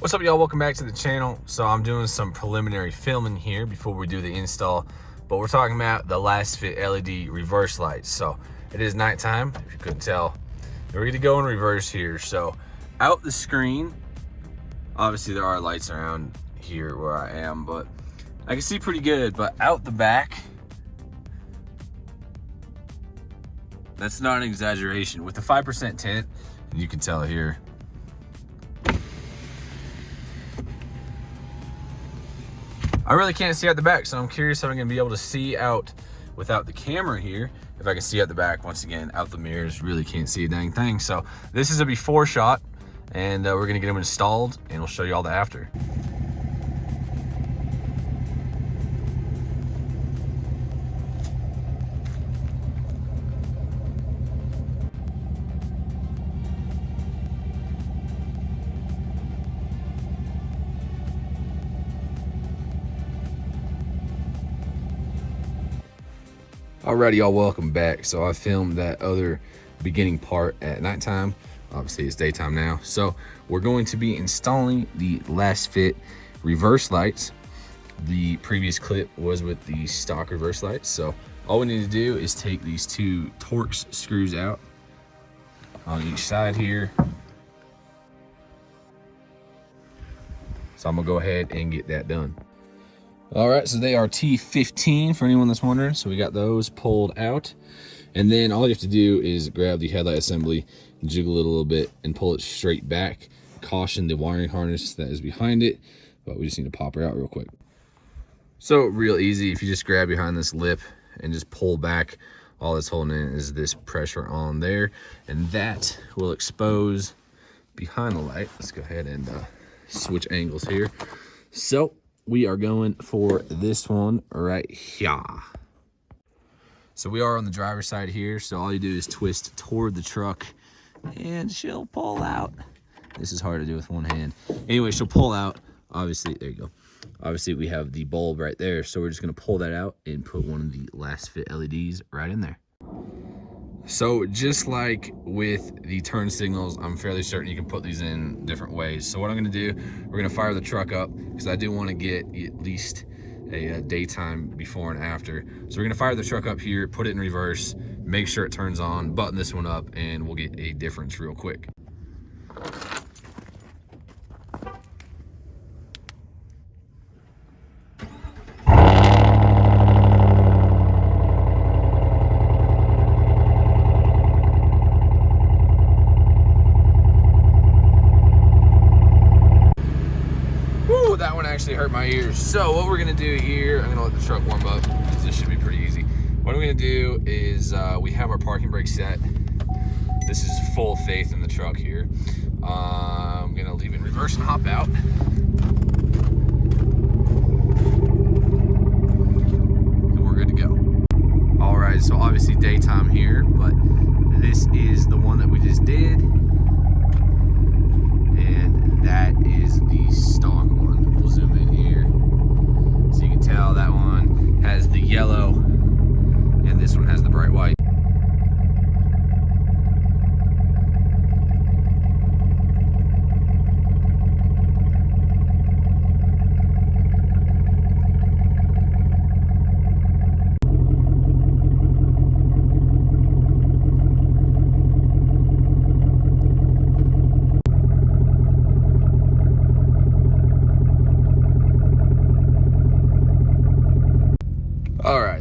What's up, y'all? Welcome back to the channel. So I'm doing some preliminary filming here before we do the install, but we're talking about the LASFIT LED reverse lights. So it is nighttime, if you couldn't tell. We're gonna go in reverse here. So out the screen, obviously there are lights around here where I am, but I can see pretty good. But out the back, that's not an exaggeration. With the 5% tint, and you can tell here, I really can't see out the back, so I'm curious if I'm gonna be able to see out without the camera here. If I can see out the back, once again, out the mirrors, really can't see a dang thing. So this is a before shot, and we're gonna get them installed, and we'll show you all the after. Alrighty, y'all, welcome back. So I filmed that other beginning part at nighttime. Obviously it's daytime now. So we're going to be installing the LASFIT reverse lights. The previous clip was with the stock reverse lights. So all we need to do is take these two Torx screws out on each side here. So I'm gonna go ahead and get that done. All right, so they are T15 for anyone that's wondering. So we got those pulled out. And then all you have to do is grab the headlight assembly, jiggle it a little bit, and pull it straight back. Caution the wiring harness that is behind it, but we just need to pop her out real quick. So real easy, if you just grab behind this lip and just pull back, all that's holding in is this pressure on there, and that will expose behind the light. Let's go ahead and switch angles here. So we are going for this one right here. So we are on the driver's side here. So all you do is twist toward the truck and she'll pull out. This is hard to do with one hand. Anyway, she'll pull out. Obviously, there you go. Obviously we have the bulb right there. So we're just gonna pull that out and put one of the LASFIT LEDs right in there. So just like with the turn signals, I'm fairly certain you can put these in different ways. So what I'm gonna do, we're gonna fire the truck up because I do want to get at least a daytime before and after. So we're gonna fire the truck up here, put it in reverse, make sure it turns on, button this one up, and we'll get a difference real quick. That one actually hurt my ears. So what we're gonna do here, I'm gonna let the truck warm up because this should be pretty easy. What I'm gonna do is we have our parking brake set. This is full faith in the truck here. I'm gonna leave it in reverse and hop out. And we're good to go. All right, so obviously daytime here, but this is the one that we just did. And that is the stock one. We'll zoom in here so you can tell that one has the yellow and this one has the bright white.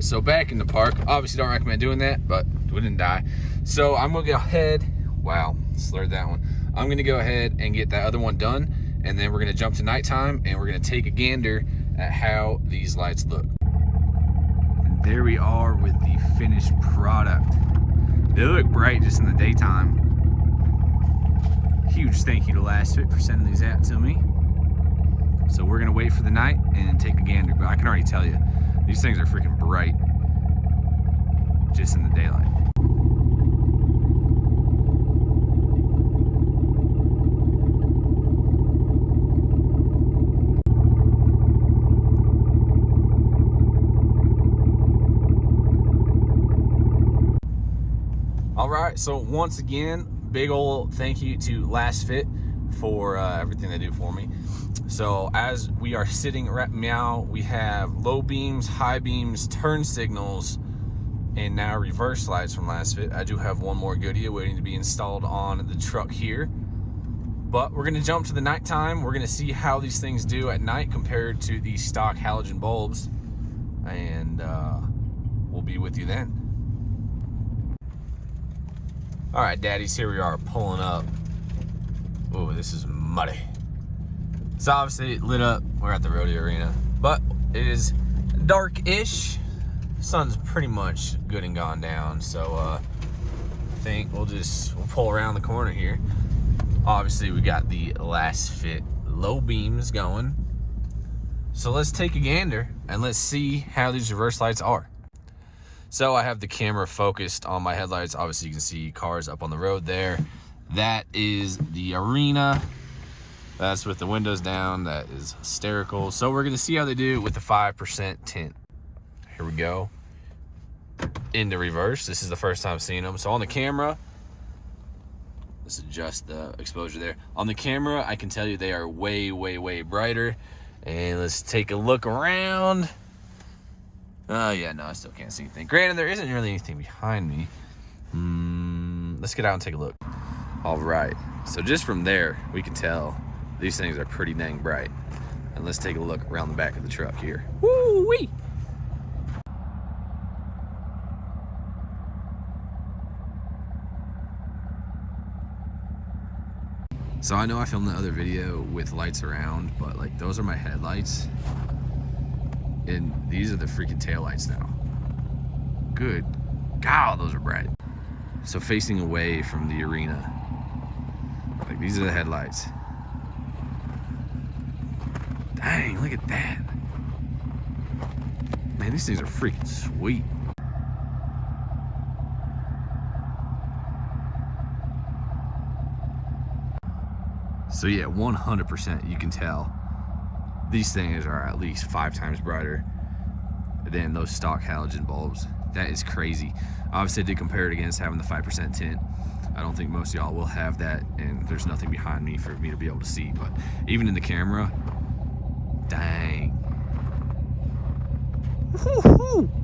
right, so back in the park. Obviously don't recommend doing that, but we didn't die. So I'm gonna go ahead, wow, slurred that one. I'm gonna go ahead and get that other one done, and then we're gonna jump to nighttime and we're gonna take a gander at how these lights look. And there we are with the finished product. They look bright just in the daytime. Huge thank you to LASFIT for sending these out to me. So we're gonna wait for the night and take a gander, but I can already tell you, these things are freaking bright just in the daylight. All right, so once again, big old thank you to LASFIT for everything they do for me. So as we are sitting at Meow, we have low beams, high beams, turn signals, and now reverse lights from LASFIT. I do have one more goodie waiting to be installed on the truck here. But we're gonna jump to the nighttime. We're gonna see how these things do at night compared to the stock halogen bulbs. And we'll be with you then. All right, daddies, here we are pulling up. Oh, this is muddy. It's obviously lit up. We're at the rodeo arena, but it is dark-ish. Sun's pretty much good and gone down, so I think we'll pull around the corner here. Obviously, we got the LASFIT low beams going. So let's take a gander and let's see how these reverse lights are. So I have the camera focused on my headlights. Obviously, you can see cars up on the road there. That is the arena. That's with the windows down. That is hysterical. So we're gonna see how they do with the 5% tint. Here we go. Into reverse. This is the first time seeing them. So on the camera, let's adjust the exposure there. On the camera, I can tell you they are way, way, way brighter. And let's take a look around. Oh yeah, no, I still can't see anything. Granted, there isn't really anything behind me. Let's get out and take a look. All right, so just from there, we can tell these things are pretty dang bright. And let's take a look around the back of the truck here. Woo-wee! So I know I filmed the other video with lights around, but like those are my headlights. And these are the freaking taillights now. Good God, those are bright. So facing away from the arena, like these are the headlights. Dang, look at that. Man, these things are freaking sweet. So yeah, 100% you can tell these things are at least 5 times brighter than those stock halogen bulbs. That is crazy. Obviously I did compare it against having the 5% tint. I don't think most of y'all will have that, and there's nothing behind me for me to be able to see, but even in the camera, dang. Woo-hoo.